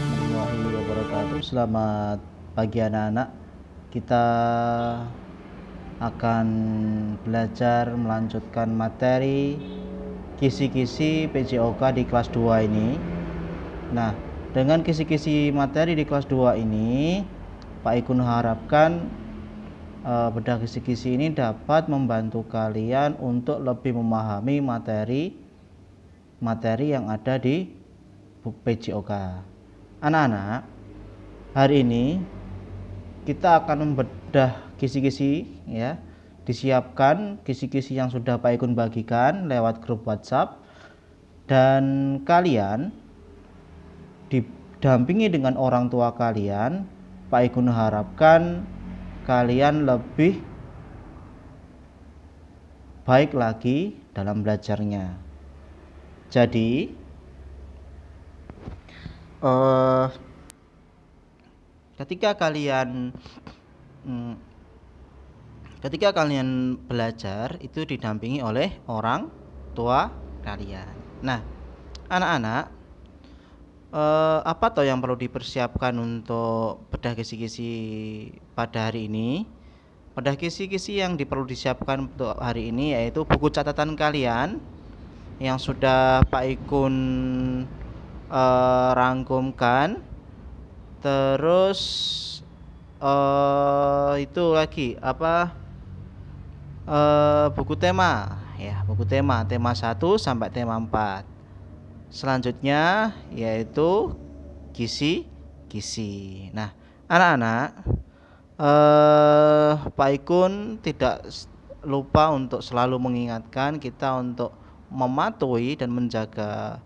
warahmatullahi wabarakatuh. Selamat pagi anak-anak. Kita akan belajar melanjutkan materi kisi-kisi PJOK di kelas 2 ini. Nah, dengan kisi-kisi materi di kelas 2 ini, Pak Ikun harapkan bedah kisi-kisi ini dapat membantu kalian untuk lebih memahami materi yang ada di PJOK. Anak-anak, hari ini kita akan membedah kisi-kisi ya. Disiapkan kisi-kisi yang sudah Pak Ikun bagikan lewat grup WhatsApp, dan kalian didampingi dengan orang tua kalian. Pak Ikun harapkan kalian lebih baik lagi dalam belajarnya. Jadi ketika kalian belajar itu didampingi oleh orang tua kalian. Nah, anak-anak, apa toh yang perlu dipersiapkan untuk bedah kisi-kisi pada hari ini? Bedah kisi-kisi yang perlu disiapkan untuk hari ini yaitu buku catatan kalian yang sudah Pak Ikun rangkumkan. Terus itu lagi buku tema ya, buku tema 1 sampai tema 4. Selanjutnya yaitu kisi-kisi. Nah, anak-anak, Pak Ikun tidak lupa untuk selalu mengingatkan kita untuk mematuhi dan menjaga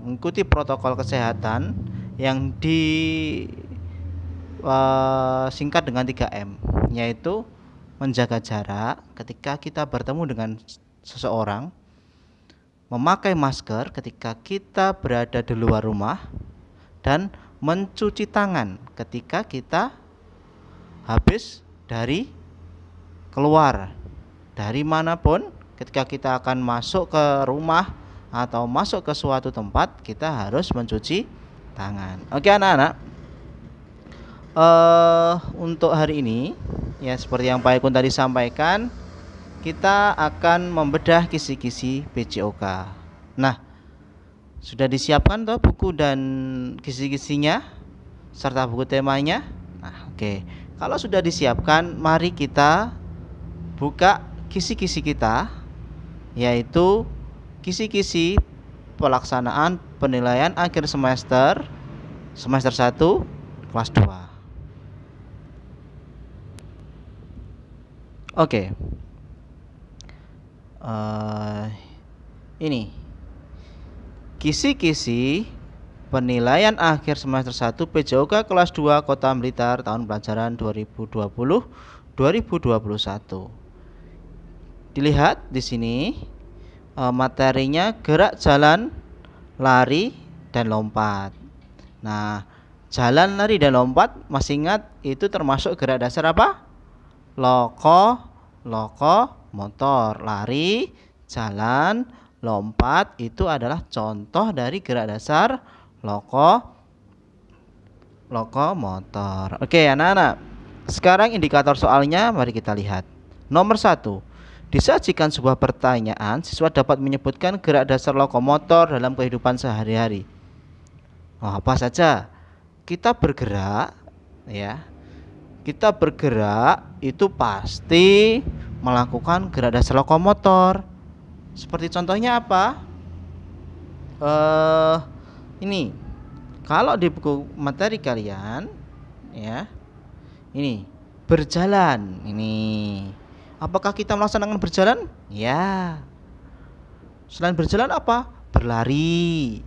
mengikuti protokol kesehatan yang singkat dengan 3M, yaitu menjaga jarak ketika kita bertemu dengan seseorang, memakai masker ketika kita berada di luar rumah, dan mencuci tangan ketika kita habis dari keluar dari manapun. Ketika kita akan masuk ke rumah atau masuk ke suatu tempat, kita harus mencuci tangan. Oke anak-anak, untuk hari ini ya, seperti yang Pak Ikun tadi sampaikan, kita akan membedah kisi-kisi PJOK. Nah, sudah disiapkan toh buku dan kisi-kisinya serta buku temanya? Nah, oke. Kalau sudah disiapkan, mari kita buka kisi-kisi kita, yaitu kisi-kisi pelaksanaan penilaian akhir semester 1 kelas 2. Oke. Ini kisi-kisi penilaian akhir semester 1 PJOK kelas 2 Kota Blitar tahun pelajaran 2020-2021. Dilihat di sini materinya gerak, jalan, lari, dan lompat. Nah, jalan, lari, dan lompat, masih ingat itu termasuk gerak dasar apa? Lokomotor. Lari, jalan, lompat itu adalah contoh dari gerak dasar lokomotor. Oke anak-anak, sekarang indikator soalnya mari kita lihat. Nomor 1, disajikan sebuah pertanyaan, siswa dapat menyebutkan gerak dasar lokomotor dalam kehidupan sehari-hari. Apa saja? Kita bergerak ya. Kita bergerak itu pasti melakukan gerak dasar lokomotor. Seperti contohnya apa? Ini. Kalau di buku materi kalian ya, ini berjalan ini. Apakah kita melaksanakan berjalan? Ya. Selain berjalan apa? Berlari.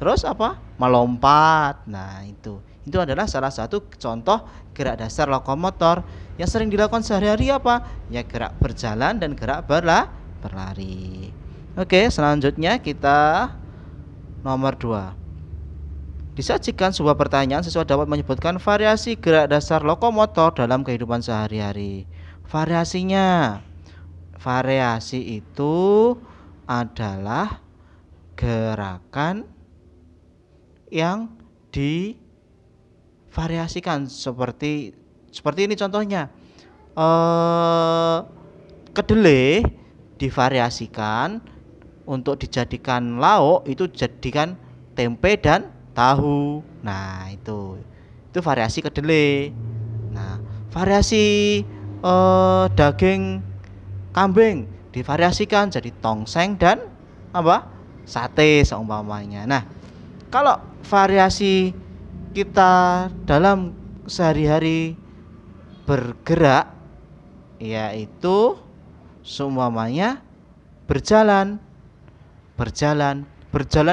Terus apa? Melompat. Nah, itu adalah salah satu contoh gerak dasar lokomotor yang sering dilakukan sehari-hari apa? Ya, gerak berjalan dan gerak berlari. Oke, selanjutnya kita nomor 2. Disajikan sebuah pertanyaan, siswa dapat menyebutkan variasi gerak dasar lokomotor dalam kehidupan sehari-hari. Variasi itu adalah gerakan yang divariasikan seperti ini contohnya. Kedelai divariasikan untuk dijadikan lauk, itu jadikan tempe dan tahu. Nah, itu variasi kedelai. Nah, variasi daging kambing divariasikan jadi tongseng dan apa? Sate seumpamanya. Nah, kalau variasi kita dalam sehari-hari bergerak, yaitu seumpamanya berjalan. Berjalan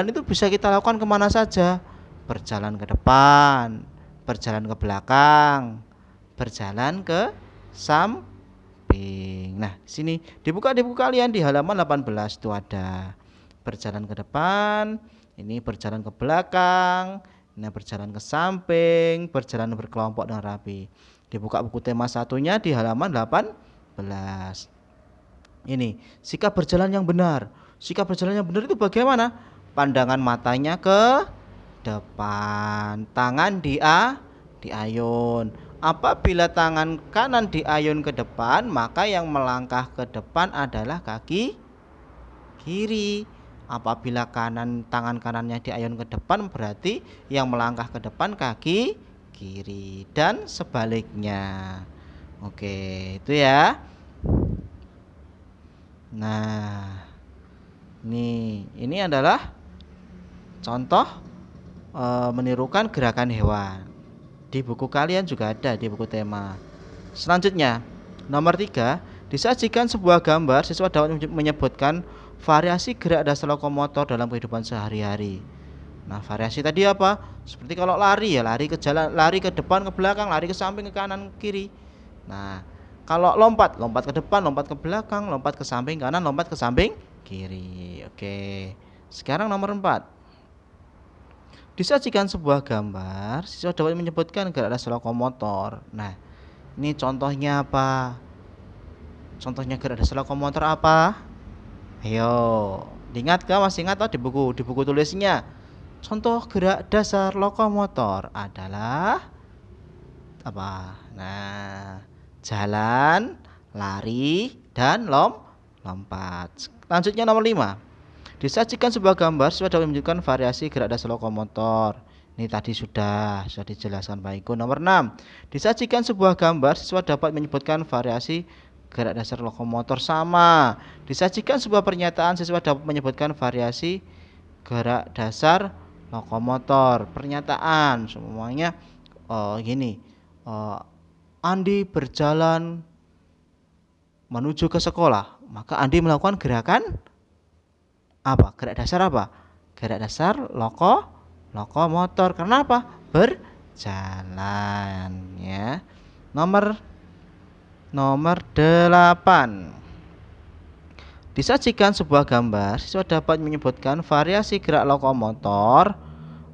itu bisa kita lakukan kemana saja. Berjalan ke depan, berjalan ke belakang, berjalan ke samping. Nah, sini dibuka di buku kalian di halaman 18 itu ada berjalan ke depan, ini berjalan ke belakang, ini berjalan ke samping, berjalan berkelompok dan rapi. Dibuka buku tema satunya di halaman 18. Ini sikap berjalan yang benar. Sikap berjalan yang benar itu bagaimana? Pandangan matanya ke depan, tangan diayun. Apabila tangan kanan diayun ke depan, maka yang melangkah ke depan adalah kaki kiri. Apabila tangan kanannya diayun ke depan, berarti yang melangkah ke depan kaki kiri, dan sebaliknya. Oke, itu ya. Nah, ini adalah contoh menirukan gerakan hewan. Di buku kalian juga ada di buku tema. Selanjutnya, nomor 3, disajikan sebuah gambar, siswa dapat menyebutkan variasi gerak dasar lokomotor dalam kehidupan sehari-hari. Nah, variasi tadi apa? Seperti kalau lari ya, lari ke jalan, lari ke depan, ke belakang, lari ke samping, ke kanan, ke kiri. Nah, kalau lompat, lompat ke depan, lompat ke belakang, lompat ke samping kanan, lompat ke samping kiri. Oke. Sekarang nomor 4. Disajikan sebuah gambar, siswa dapat menyebutkan gerak dasar lokomotor. Nah, ini contohnya apa? Contohnya gerak dasar lokomotor apa? Ayo, diingat kah? Masih ingat di buku tulisnya? Contoh gerak dasar lokomotor adalah apa? Nah, jalan, lari, dan lompat. Lanjutnya nomor 5. Disajikan sebuah gambar, siswa dapat menunjukkan variasi gerak dasar lokomotor. Ini tadi sudah dijelaskan Pak Iko. Nomor 6. Disajikan sebuah gambar, siswa dapat menyebutkan variasi gerak dasar lokomotor. Sama. Disajikan sebuah pernyataan, siswa dapat menyebutkan variasi gerak dasar lokomotor. Pernyataan semuanya gini. Andi berjalan menuju ke sekolah, maka Andi melakukan gerakan apa? Gerak dasar apa? Gerak dasar lokomotor. Karena apa? Berjalan ya. Nomor 8. Disajikan sebuah gambar, siswa dapat menyebutkan variasi gerak lokomotor,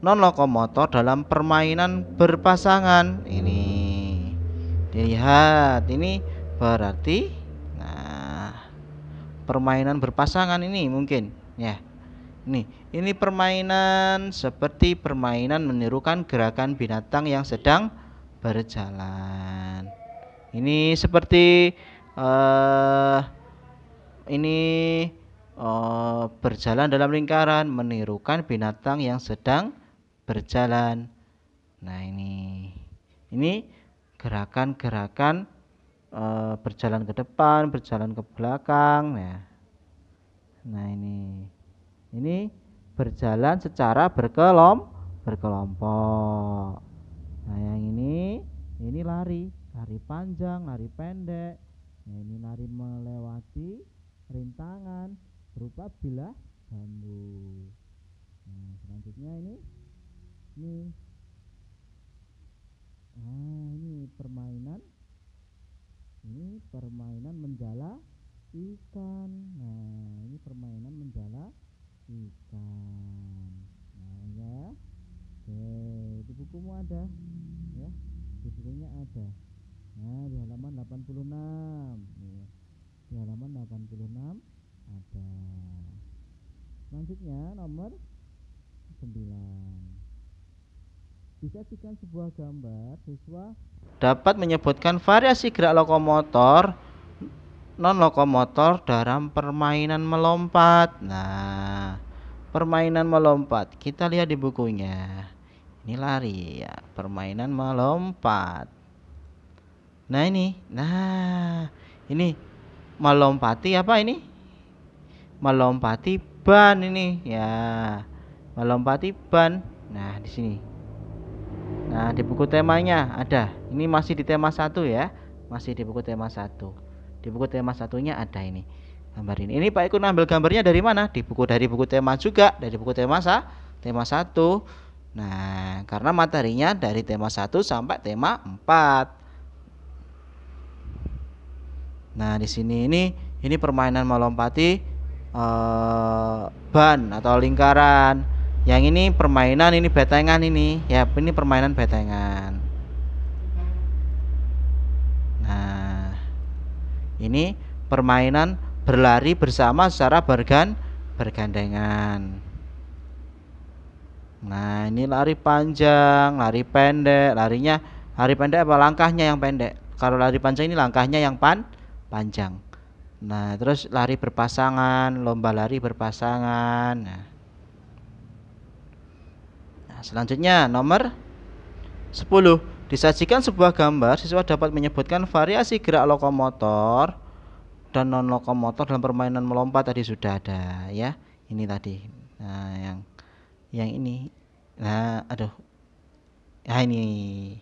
non lokomotor dalam permainan berpasangan. Ini dilihat, ini berarti permainan berpasangan ini mungkin ya. Ini permainan seperti permainan menirukan gerakan binatang yang sedang berjalan. Ini seperti ini berjalan dalam lingkaran, menirukan binatang yang sedang berjalan. Nah, ini gerakan-gerakan berjalan ke depan, berjalan ke belakang. Nah, ini berjalan secara berkelompok. Nah, yang ini lari panjang, lari pendek. Nah, ini lari melewati rintangan berupa bilah bambu. Nah, selanjutnya ini permainan. Ini permainan menjala ikan. Nah, ini permainan menjala ikan. Nah, ya. Oke, di bukumu ada ya. Di bukunya ada. Nah, di halaman 86. Nih. Di halaman 86 ada. Selanjutnya nomor 9. Disajikan sebuah gambar, siswa dapat menyebutkan variasi gerak lokomotor non lokomotor dalam permainan melompat. Nah, permainan melompat kita lihat di bukunya. Ini lari ya, permainan melompat. Nah ini melompati apa ini? Melompati ban ini ya, melompati ban. Nah di sini. Nah di buku temanya ada. Ini masih di tema 1 ya, masih di buku tema 1. Di buku tema satunya ada ini gambar ini. Ini Pak Iko ngambil gambarnya dari mana? Dari buku tema juga, dari buku tema 1. Nah, karena materinya dari tema 1 sampai tema 4. Nah, di sini ini permainan melompati ban atau lingkaran. Yang ini permainan ini betengan ini. Ya, ini permainan betengan. Nah, ini permainan berlari bersama secara bergandengan. Nah, ini lari panjang, lari pendek. Lari pendek apa langkahnya yang pendek? Kalau lari panjang ini langkahnya yang panjang. Nah, terus lari berpasangan, lomba lari berpasangan. Nah, selanjutnya nomor 10. Disajikan sebuah gambar, siswa dapat menyebutkan variasi gerak lokomotor dan non lokomotor dalam permainan melompat. Tadi sudah ada ya. Ini tadi. Nah, yang ini. Nah, aduh. Ya ini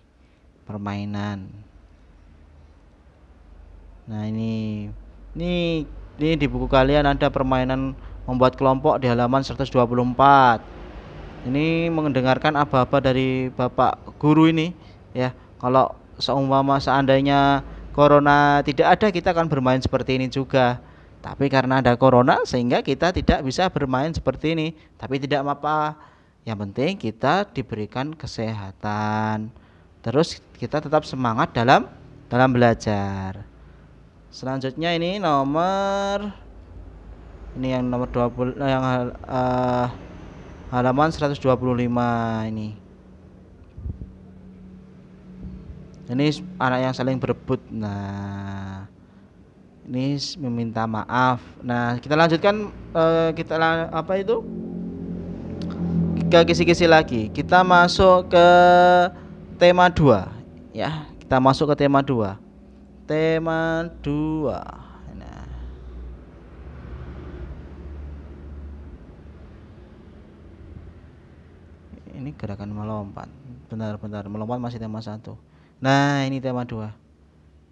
permainan. Nah, ini di buku kalian ada permainan membuat kelompok di halaman 124. Ini mendengarkan aba-aba dari Bapak guru ini ya. Kalau seandainya corona tidak ada, kita akan bermain seperti ini juga. Tapi karena ada corona sehingga kita tidak bisa bermain seperti ini. Tapi tidak apa-apa. Yang penting kita diberikan kesehatan. Terus kita tetap semangat dalam belajar. Selanjutnya ini yang nomor 20 yang halaman 125 ini. Ini anak yang saling berebut. Nah, ini meminta maaf. Nah, kita lanjutkan apa itu? Ke kisi-kisi lagi. Kita masuk ke tema 2 ya. Kita masuk ke tema 2. Tema 2. Nah. Ini gerakan melompat. Benar-benar melompat masih tema 1. Nah, ini tema 2.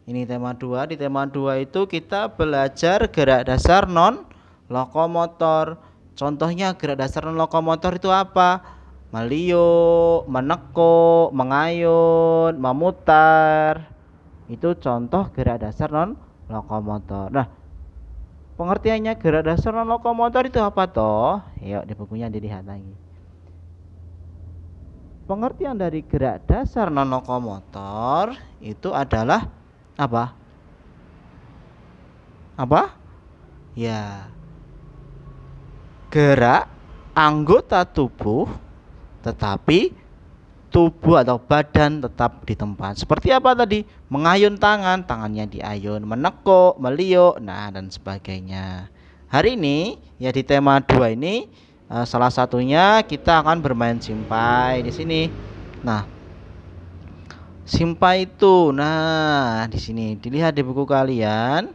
Ini tema 2. Di tema 2 itu kita belajar gerak dasar non lokomotor. Contohnya gerak dasar non lokomotor itu apa? Meliuk, menekuk, mengayun, memutar. Itu contoh gerak dasar non lokomotor. Nah, pengertiannya gerak dasar non lokomotor itu apa toh? Yuk di bukunya dilihat lagi. Pengertian dari gerak dasar non lokomotor itu adalah apa? Apa? Ya, gerak anggota tubuh tetapi tubuh atau badan tetap di tempat. Seperti apa tadi? Mengayun tangannya diayun, menekuk, meliuk, nah dan sebagainya. Hari ini ya di tema 2 ini salah satunya kita akan bermain simpai di sini. Nah, simpai itu di sini dilihat di buku kalian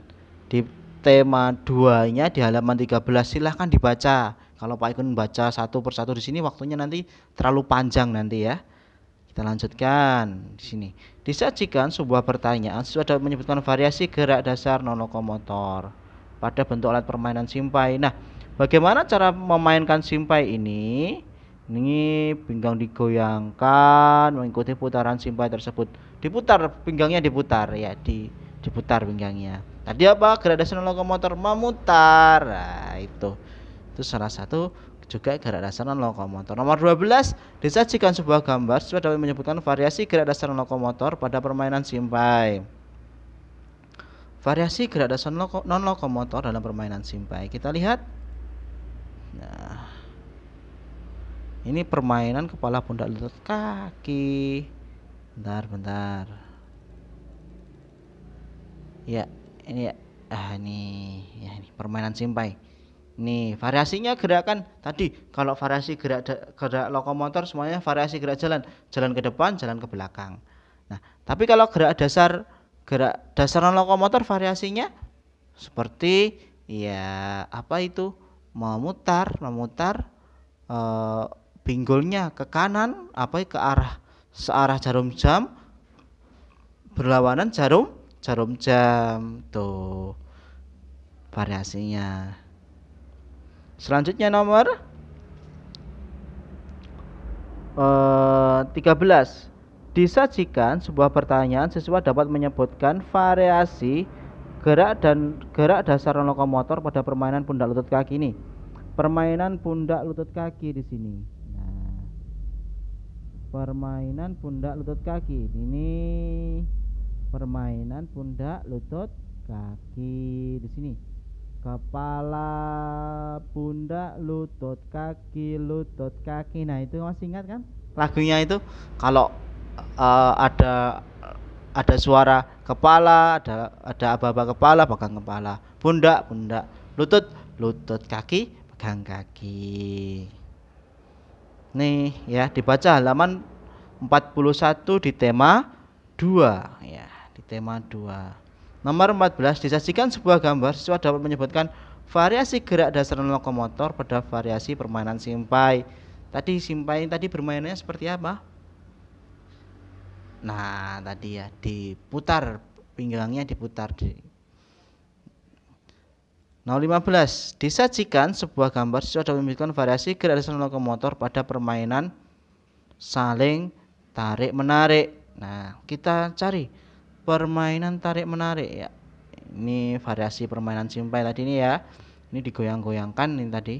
di tema 2-nya di halaman 13, silahkan dibaca. Kalau Pak Ikun baca satu persatu di sini waktunya nanti terlalu panjang nanti ya. Kita lanjutkan di sini. Disajikan sebuah pertanyaan, siswa dapat menyebutkan variasi gerak dasar non lokomotor pada bentuk alat permainan simpai. Nah, bagaimana cara memainkan simpai ini? Ini pinggang digoyangkan mengikuti putaran simpai tersebut. Pinggangnya diputar ya, diputar pinggangnya. Tadi apa? Gerak dasar non lokomotor memutar. Nah, itu salah satu juga gerak dasar non lokomotor. Nomor 12, disajikan sebuah gambar, siswa dapat menyebutkan variasi gerak dasar non lokomotor pada permainan simpai. Variasi gerak dasar non lokomotor dalam permainan simpai. Kita lihat. Nah, Ini permainan kepala, pundak, lutut, kaki. Bentar. Ya, ini ya. Ini permainan simpai. Nih, variasinya gerakan tadi. Kalau variasi gerak lokomotor semuanya variasi gerak jalan, jalan ke depan, jalan ke belakang. Nah, tapi kalau gerak dasar lokomotor variasinya seperti ya apa itu? Memutar eh, pinggulnya ke kanan, ke arah searah jarum jam, berlawanan jarum jam tuh variasinya. Selanjutnya nomor 13. Disajikan sebuah pertanyaan, siswa dapat menyebutkan variasi gerak dasar lokomotor pada permainan pundak lutut kaki ini. Permainan pundak lutut kaki di sini. Nah, permainan pundak lutut kaki ini. Permainan pundak lutut kaki di sini. Kepala, pundak, lutut kaki. Nah, itu masih ingat kan lagunya itu? Kalau ada suara kepala, ada aba-aba kepala, pegang kepala, pundak, lutut kaki, pegang kaki. Nih ya, dibaca halaman 41 di tema 2 ya, di tema 2. Nomor 14, disajikan sebuah gambar, siswa dapat menyebutkan variasi gerak dasar lokomotor pada variasi permainan simpai. Tadi bermainnya seperti apa? Nah, tadi ya diputar, pinggangnya diputar. Nomor 15, disajikan sebuah gambar, siswa dapat menyebutkan variasi gerak dasar lokomotor pada permainan saling tarik menarik. Nah, kita cari permainan tarik menarik ya. Ini variasi permainan simpai tadi ini ya. Ini digoyang-goyangkan ini tadi.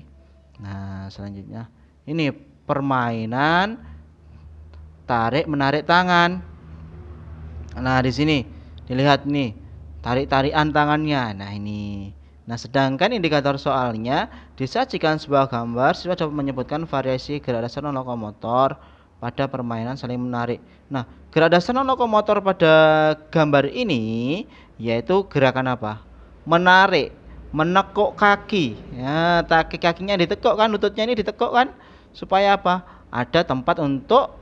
Nah, selanjutnya ini permainan tarik menarik tangan. Nah, di sini dilihat nih, tarik-tarikan tangannya. Nah, ini. Nah, sedangkan indikator soalnya disajikan sebuah gambar, siswa dapat menyebutkan variasi gerak dasar lokomotor pada permainan saling menarik. Nah, gerak dasar lokomotor pada gambar ini yaitu gerakan apa? Menarik, menekuk kaki. Ya, kakinya ditekuk kan, lututnya ini ditekuk kan, supaya apa? Ada tempat untuk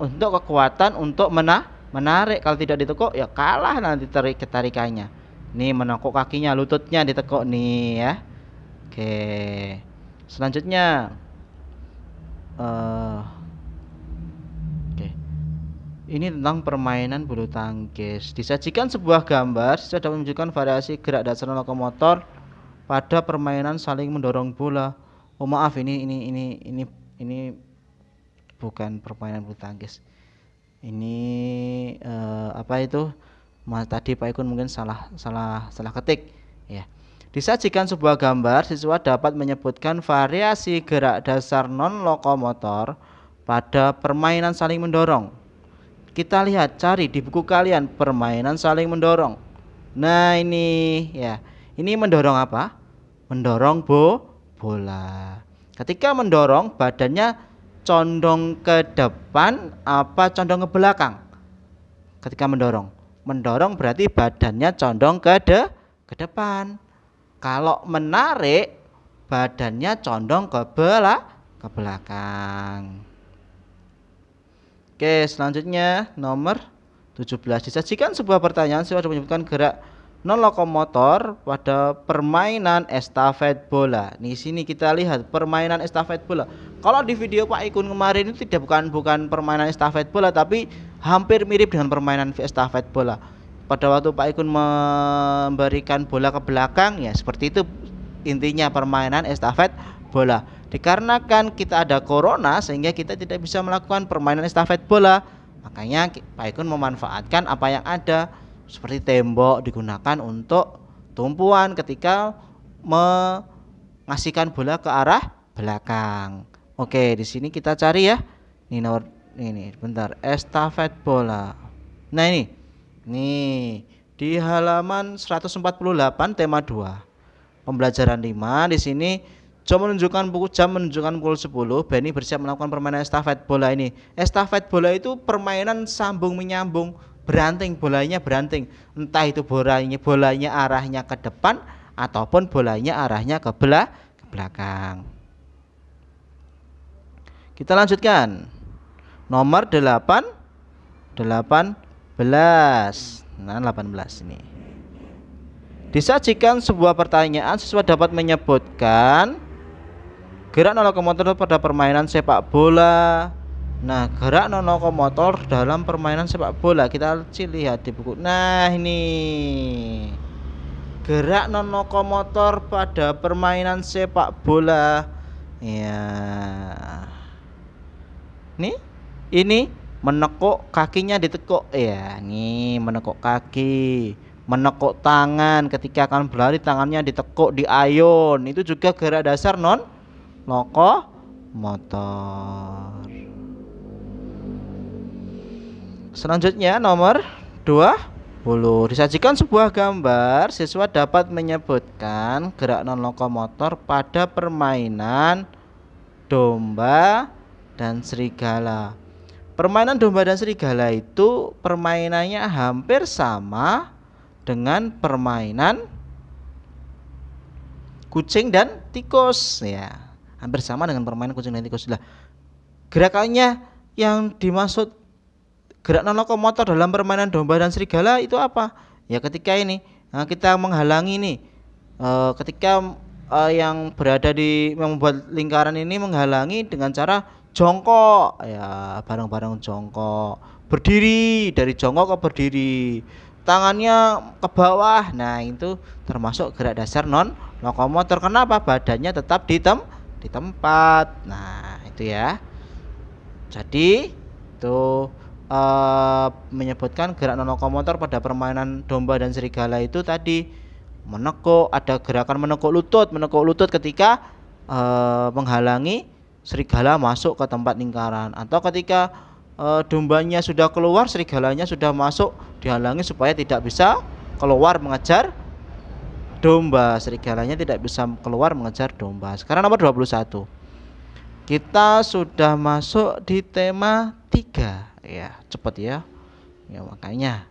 kekuatan untuk menarik. Kalau tidak ditekuk ya kalah nanti ketarikannya. Nih menekuk kakinya, lututnya ditekuk nih ya. Oke. Selanjutnya ini tentang permainan bulu tangkis. Disajikan sebuah gambar, siswa dapat menunjukkan variasi gerak dasar lokomotor pada permainan saling mendorong bola. Oh maaf, ini bukan permainan bulu tangkis. Ini apa itu? Tadi Pak Ikun mungkin salah ketik ya. Disajikan sebuah gambar, siswa dapat menyebutkan variasi gerak dasar non lokomotor pada permainan saling mendorong. Kita lihat, cari di buku kalian permainan saling mendorong. Nah, ini ya. Ini mendorong apa? Mendorong bola. Ketika mendorong, badannya condong ke depan apa condong ke belakang? Ketika mendorong berarti badannya condong ke depan. Kalau menarik, badannya condong ke belakang. Oke, selanjutnya nomor 17. Disajikan sebuah pertanyaan, siswa menyebutkan gerak non lokomotor pada permainan estafet bola. Di sini kita lihat permainan estafet bola. Kalau di video Pak Ikun kemarin itu bukan permainan estafet bola, tapi hampir mirip dengan permainan estafet bola. Pada waktu Pak Ikun memberikan bola ke belakang, ya seperti itu intinya permainan estafet bola. Dikarenakan kita ada corona sehingga kita tidak bisa melakukan permainan estafet bola, makanya Pak Ikun memanfaatkan apa yang ada, seperti tembok digunakan untuk tumpuan ketika mengasihkan bola ke arah belakang. Oke, di sini kita cari ya. Ini bentar, estafet bola. Nah, ini di halaman 148 tema 2. Pembelajaran 5 di sini Jam menunjukkan pukul 10. Benny bersiap melakukan permainan estafet bola ini. Estafet bola itu permainan sambung menyambung, beranting, bolanya beranting. Entah itu bolanya arahnya ke depan ataupun bolanya arahnya ke belakang. Kita lanjutkan. Nomor 18. Nah, 18 ini. Disajikan sebuah pertanyaan, siswa dapat menyebutkan gerak non lokomotor pada permainan sepak bola. Nah, gerak non lokomotor dalam permainan sepak bola. Kita lihat di buku. Nah, ini. Gerak non lokomotor pada permainan sepak bola. Ya. Ini menekuk kakinya ditekuk ya. Nih, menekuk kaki. Menekuk tangan ketika akan berlari, tangannya ditekuk, diayun. Itu juga gerak dasar non lokomotor. Selanjutnya nomor 20. Disajikan sebuah gambar, siswa dapat menyebutkan gerak non lokomotor pada permainan domba dan serigala. Permainan domba dan serigala itu permainannya hampir sama dengan permainan kucing dan tikus ya. Hampir sama dengan permainan kucing dan tikus. Lah, gerakannya yang dimaksud gerak non lokomotor dalam permainan domba dan serigala itu apa? Ya ketika ini kita menghalangi nih ketika yang berada di membuat lingkaran ini menghalangi dengan cara jongkok ya, bareng-bareng jongkok, berdiri, dari jongkok ke berdiri, tangannya ke bawah. Nah, itu termasuk gerak dasar non lokomotor. Kenapa? Badannya tetap di tempat. Nah, itu ya. Jadi itu menyebutkan gerak non lokomotor pada permainan domba dan serigala itu tadi menekuk, ada gerakan menekuk lutut ketika menghalangi serigala masuk ke tempat lingkaran, atau ketika dombanya sudah keluar, serigalanya sudah masuk, dihalangi supaya tidak bisa keluar mengejar domba. Serigalanya tidak bisa keluar mengejar domba. Sekarang nomor 21. Kita sudah masuk di tema 3 ya, cepat ya. Ya makanya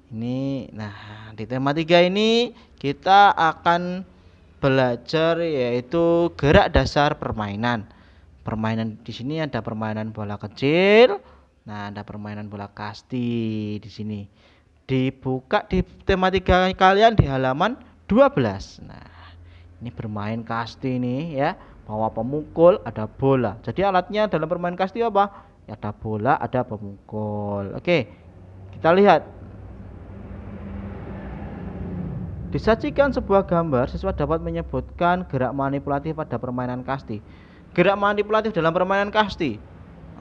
ini, nah di tema 3 ini kita akan belajar yaitu gerak dasar permainan. Permainan di sini ada permainan bola kecil, nah ada permainan bola kasti di sini. Dibuka di tema 3 kalian di halaman 12. Nah, ini bermain kasti nih ya, bawa pemukul, ada bola. Jadi alatnya dalam permainan kasti apa? Ada bola, ada pemukul. Oke, kita lihat. Disajikan sebuah gambar, siswa dapat menyebutkan gerak manipulatif pada permainan kasti. Gerak manipulatif dalam permainan kasti,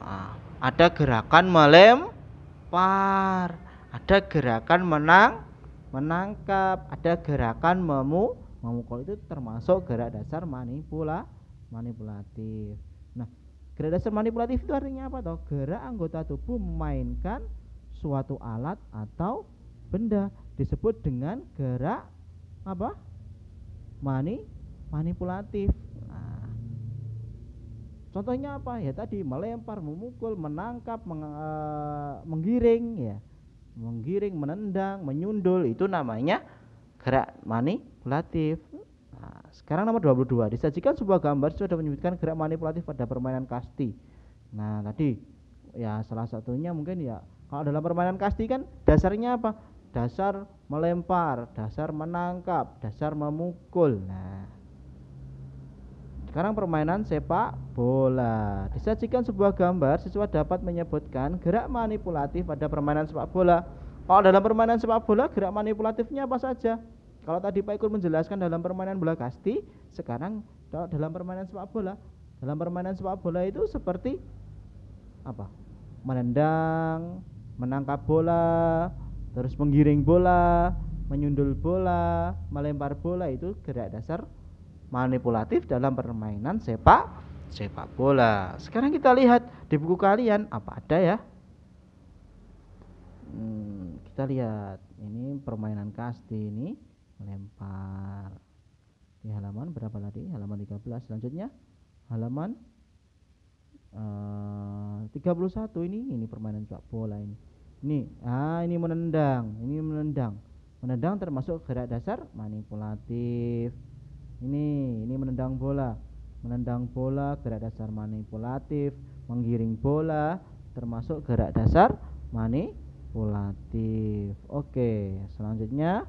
nah, ada gerakan melempar, ada gerakan menangkap, ada gerakan memukul. Itu termasuk gerak dasar manipulatif. Nah, gerak dasar manipulatif itu artinya apa toh? Gerak anggota tubuh memainkan suatu alat atau benda, disebut dengan gerak apa? Manipulatif. Nah, contohnya apa? Ya tadi melempar, memukul, menangkap, menggiring ya. Menggiring, menendang, menyundul, itu namanya gerak manipulatif. Nah, sekarang nomor 22. Disajikan sebuah gambar sudah menyebutkan gerak manipulatif pada permainan kasti. Nah, tadi ya salah satunya mungkin ya, kalau dalam permainan kasti kan dasarnya apa? Dasar melempar, dasar menangkap, dasar memukul. Nah, sekarang permainan sepak bola. Disajikan sebuah gambar, siswa dapat menyebutkan gerak manipulatif pada permainan sepak bola. Kalau dalam permainan sepak bola, gerak manipulatifnya apa saja? Kalau tadi Pak Ikur menjelaskan dalam permainan bola kasti, sekarang dalam permainan sepak bola. Dalam permainan sepak bola itu seperti apa? Menendang, menangkap bola, terus menggiring bola, menyundul bola, melempar bola, itu gerak dasar manipulatif dalam permainan sepak bola. Sekarang kita lihat di buku kalian apa ada ya? Kita lihat ini permainan kasti, ini melempar. Di halaman berapa tadi? Halaman 13. Selanjutnya halaman 31 ini permainan sepak bola ini. Ini menendang, Menendang termasuk gerak dasar manipulatif. Ini menendang bola. Menendang bola gerak dasar manipulatif, menggiring bola termasuk gerak dasar manipulatif. Oke, selanjutnya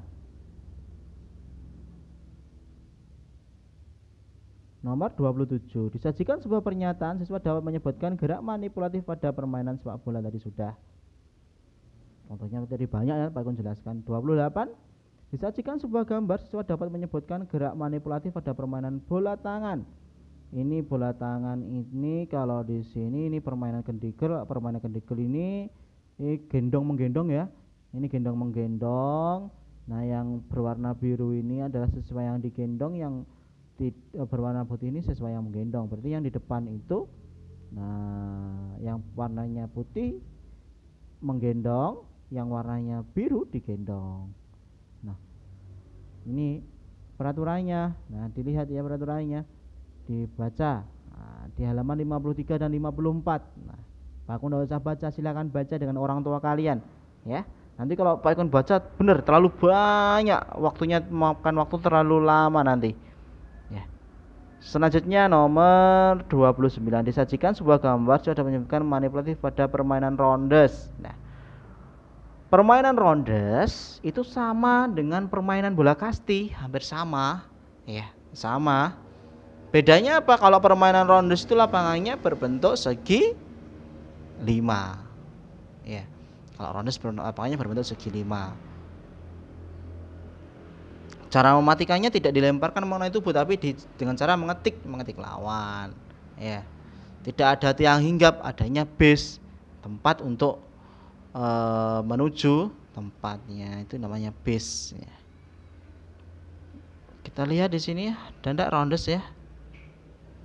nomor 27. Disajikan sebuah pernyataan siswa dapat menyebutkan gerak manipulatif pada permainan sepak bola. Tadi sudah. Contohnya tadi banyak ya, Pak Kun jelaskan. 28. Disajikan sebuah gambar siswa dapat menyebutkan gerak manipulatif pada permainan bola tangan. Ini bola tangan ini kalau di sini ini permainan kendigel. Permainan kendigel ini gendong menggendong ya. Ini gendong menggendong. Nah, yang berwarna biru ini adalah siswa yang digendong, yang berwarna putih ini siswa yang menggendong. Berarti yang di depan itu, nah, yang warnanya putih menggendong, yang warnanya biru digendong. Nah, ini peraturannya. Nah, dilihat ya peraturannya, dibaca di halaman 53 dan 54. Nah, Pak Kun tidak usah baca, silakan baca dengan orang tua kalian ya. Nanti kalau Pak Kun baca bener terlalu banyak waktunya, makan waktu terlalu lama nanti ya. Selanjutnya nomor 29. Disajikan sebuah gambar sudah menyebutkan manipulatif pada permainan rondes. Nah, permainan rondes itu sama dengan permainan bola kasti, hampir sama ya, sama. Bedanya apa? Kalau permainan rondes itu lapangannya berbentuk segi 5 ya. Kalau rondes lapangannya berbentuk segi 5. Cara mematikannya tidak dilemparkan mengenai tubuh, tapi dengan cara mengetik lawan ya. Tidak ada tiang hinggap, adanya base, tempat untuk menuju tempatnya, itu namanya base ya. Kita lihat di sini ada enggak rondes ya.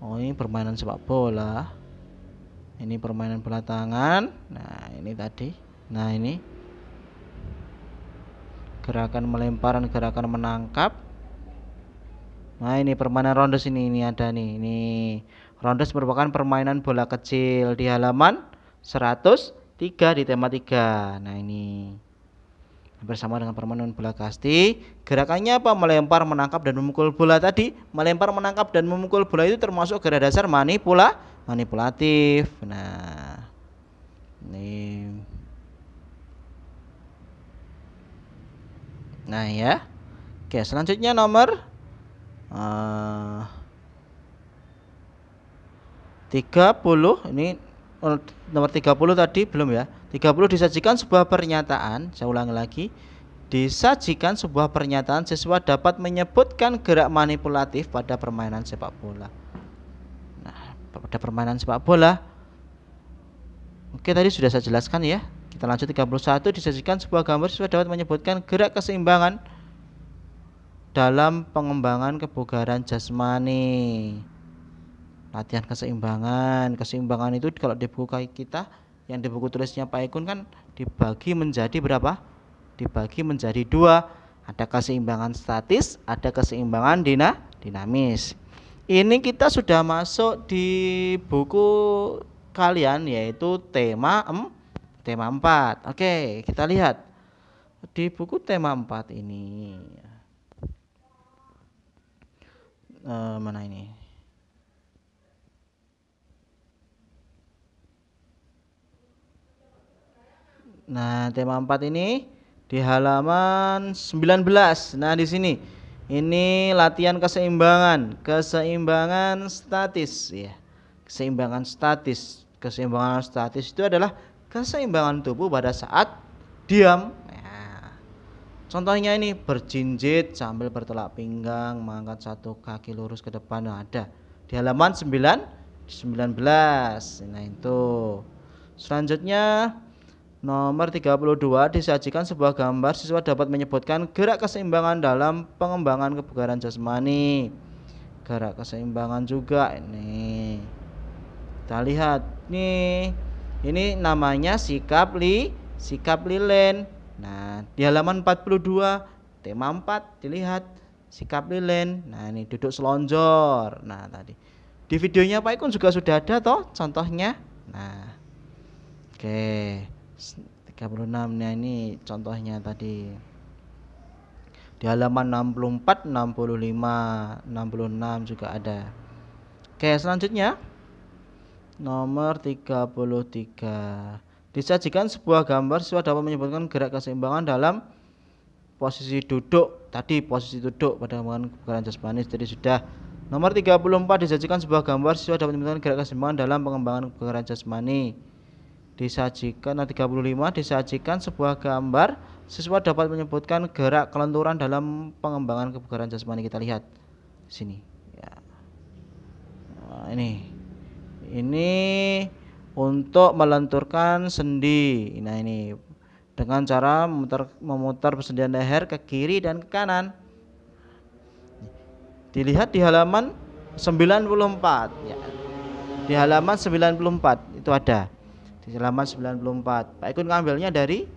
Oh, ini permainan sepak bola. Ini permainan bola tangan. Nah, ini tadi. Nah, ini gerakan melempar dan gerakan menangkap. Nah, ini permainan rondes ini ada nih. Ini rondes merupakan permainan bola kecil di halaman 103 di tema 3. Nah, ini bersama dengan permainan bola kasti. Gerakannya apa? Melempar, menangkap, dan memukul bola tadi. Melempar, menangkap, dan memukul bola itu termasuk gerak dasar manipulatif. Nah, ini. Nah ya. Oke, selanjutnya nomor 30. Ini nomor 30 tadi belum ya. 30 disajikan sebuah pernyataan. Saya ulangi lagi. Disajikan sebuah pernyataan siswa dapat menyebutkan gerak manipulatif pada permainan sepak bola. Nah, pada permainan sepak bola. Oke, tadi sudah saya jelaskan ya. Kita lanjut 31. Disajikan sebuah gambar siswa dapat menyebutkan gerak keseimbangan dalam pengembangan kebugaran jasmani. Latihan keseimbangan. Keseimbangan itu kalau di buku kita, yang di buku tulisnya Pak Ikun kan dibagi menjadi berapa? Dibagi menjadi 2. Ada keseimbangan statis, ada keseimbangan dinamis. Ini kita sudah masuk di buku kalian, yaitu tema 4. Oke, kita lihat di buku tema 4 ini. Mana ini? Nah, tema 4 ini di halaman 19. Nah, di sini ini latihan keseimbangan statis ya. Keseimbangan statis itu adalah keseimbangan tubuh pada saat diam. Nah, contohnya ini berjinjit sambil bertolak pinggang, mengangkat satu kaki lurus ke depan. Nah, ada di halaman 19. Nah, itu. Selanjutnya nomor 32. Disajikan sebuah gambar siswa dapat menyebutkan gerak keseimbangan dalam pengembangan kebugaran jasmani. Gerak keseimbangan juga ini. Kita lihat nih. Ini namanya sikap lilin. Nah, di halaman 42 tema 4 dilihat sikap lilin. Nah, ini duduk selonjor. Nah, tadi di videonya Pak Ikun juga sudah ada toh contohnya. Nah, oke. 36. Nah, ini contohnya tadi. Di halaman 64, 65, 66 juga ada. Oke, selanjutnya nomor 33. Disajikan sebuah gambar, siswa dapat menyebutkan gerak keseimbangan dalam posisi duduk. Tadi posisi duduk pada pengembangan kebugaran jasmani jadi sudah. Nomor 34, disajikan sebuah gambar, siswa dapat menyebutkan gerak keseimbangan dalam pengembangan kebugaran jasmani. Disajikan 35, disajikan sebuah gambar, siswa dapat menyebutkan gerak kelenturan dalam pengembangan kebugaran jasmani. Kita lihat di sini ya. Nah, ini untuk melenturkan sendi. Nah, ini dengan cara memutar persendian leher ke kiri dan ke kanan. Dilihat di halaman 94 ya. Di halaman 94 itu ada. Di halaman 94. Pak Ikun ngambilnya dari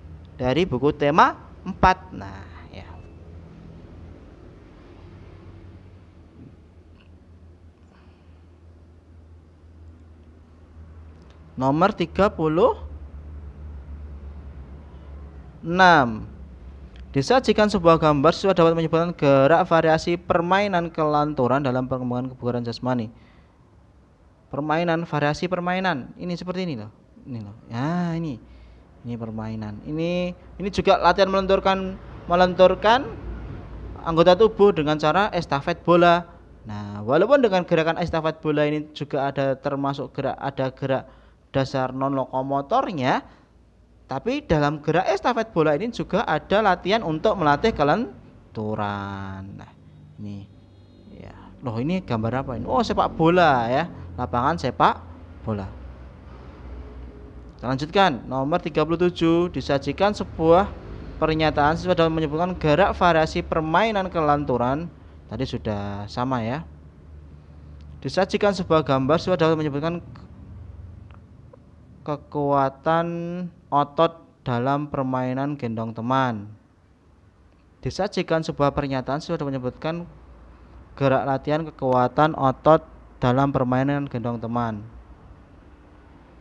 buku tema 4. Nah, ya. Nomor 36. Disajikan sebuah gambar, siswa dapat menyebutkan gerak variasi permainan kelanturan dalam pengembangan kebugaran jasmani. Permainan, variasi permainan. Ini seperti ini loh. Ini loh. Ya, ini permainan. Ini juga latihan melenturkan anggota tubuh dengan cara estafet bola. Nah, walaupun dengan gerakan estafet bola ini juga ada termasuk gerak dasar non lokomotornya, tapi dalam gerak estafet bola ini juga ada latihan untuk melatih kelenturan. Nah, ini ya. Loh, ini gambar apa ini? Oh, sepak bola ya. Lapangan sepak bola. Kita lanjutkan. Nomor 37, disajikan sebuah pernyataan, siswa dapat menyebutkan gerak variasi permainan kelenturan. Tadi sudah sama ya. Disajikan sebuah gambar, siswa dapat menyebutkan kekuatan otot dalam permainan gendong teman. Disajikan sebuah pernyataan, siswa dapat menyebutkan gerak latihan kekuatan otot dalam permainan gendong teman.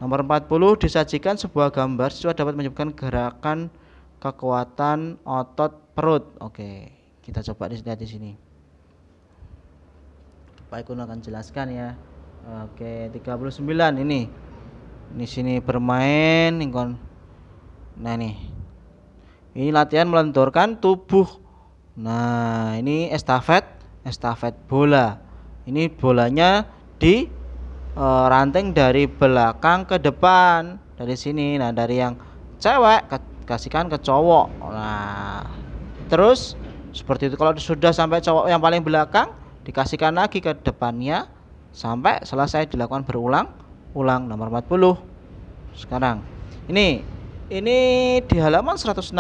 Nomor 40, disajikan sebuah gambar, siswa dapat menyebutkan gerakan kekuatan otot perut. Oke, kita coba lihat di sini. Pak Ikun akan jelaskan ya. Oke, 39 ini. Di sini bermain ingkon. Nah, nih. Ini latihan melenturkan tubuh. Nah, ini estafet bola. Ini bolanya di ranting dari belakang ke depan, dari sini. Nah, dari yang cewek kasihkan ke cowok. Nah, terus seperti itu. Kalau sudah sampai cowok yang paling belakang, dikasihkan lagi ke depannya sampai selesai, dilakukan berulang-ulang. Nomor 40. Sekarang ini di halaman 168,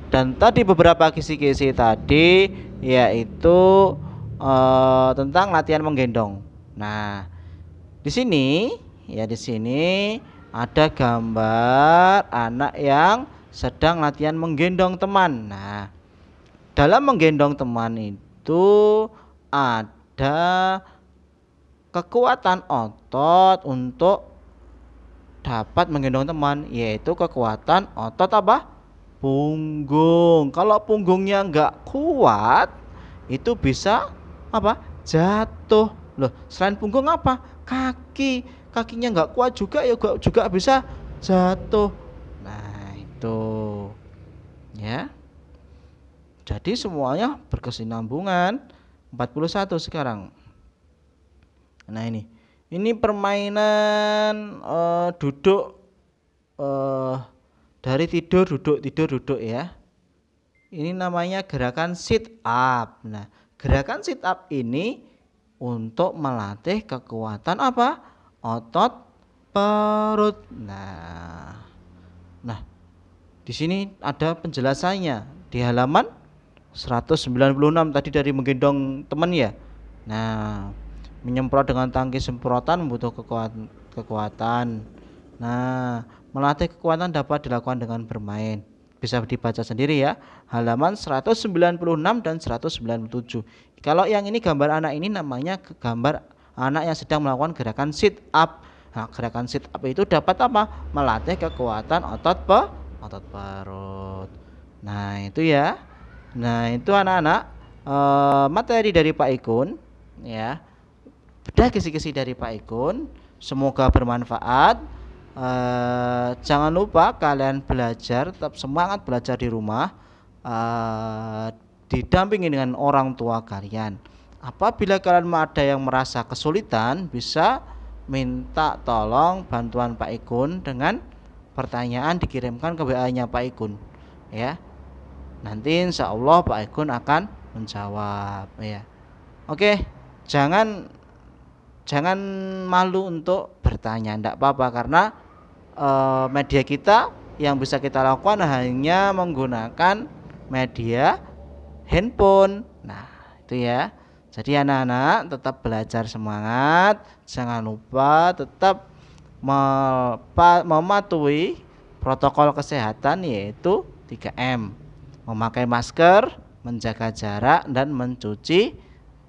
dan tadi beberapa kisi-kisi tadi yaitu tentang latihan menggendong. Nah, di sini ada gambar anak yang sedang latihan menggendong teman. Nah, dalam menggendong teman itu ada kekuatan otot untuk dapat menggendong teman, yaitu kekuatan otot apa? Punggung. Kalau punggungnya enggak kuat, itu bisa apa? Jatuh. Loh, selain punggung apa? Kakinya enggak kuat juga ya juga bisa jatuh. Nah, itu ya. Jadi semuanya berkesinambungan. 41 sekarang. Nah, ini permainan duduk dari tidur ya. Ini namanya gerakan sit up. Nah, gerakan sit up ini untuk melatih kekuatan apa? Otot perut. Nah, di sini ada penjelasannya di halaman 196 tadi dari menggendong teman ya. Nah, menyemprot dengan tangki semprotan membutuhkan kekuatan. Nah, melatih kekuatan dapat dilakukan dengan bermain. bisa dibaca sendiri ya, halaman 196 dan 197. Kalau yang ini gambar anak ini namanya gambar anak yang sedang melakukan gerakan sit up. Nah, gerakan sit up itu dapat apa? Melatih kekuatan otot perut. Nah, itu ya. Nah, itu anak-anak materi dari Pak Ikun ya. Beda kisi-kisi dari Pak Ikun. Semoga bermanfaat. Jangan lupa kalian belajar, tetap semangat belajar di rumah, didampingi dengan orang tua kalian. Apabila kalian ada yang merasa kesulitan, bisa minta tolong bantuan Pak Ikun dengan pertanyaan dikirimkan ke WA-nya Pak Ikun ya. Nanti insya Allah Pak Ikun akan menjawab ya. Oke, jangan malu untuk bertanya, enggak apa-apa, karena media kita yang bisa kita lakukan hanya menggunakan media handphone. Nah, itu ya. Jadi anak-anak tetap belajar semangat, jangan lupa tetap mematuhi protokol kesehatan yaitu 3M. Memakai masker, menjaga jarak, dan mencuci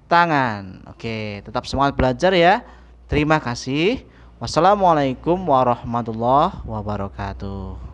tangan. Oke, tetap semangat belajar ya. Terima kasih. Wassalamualaikum warahmatullahi wabarakatuh.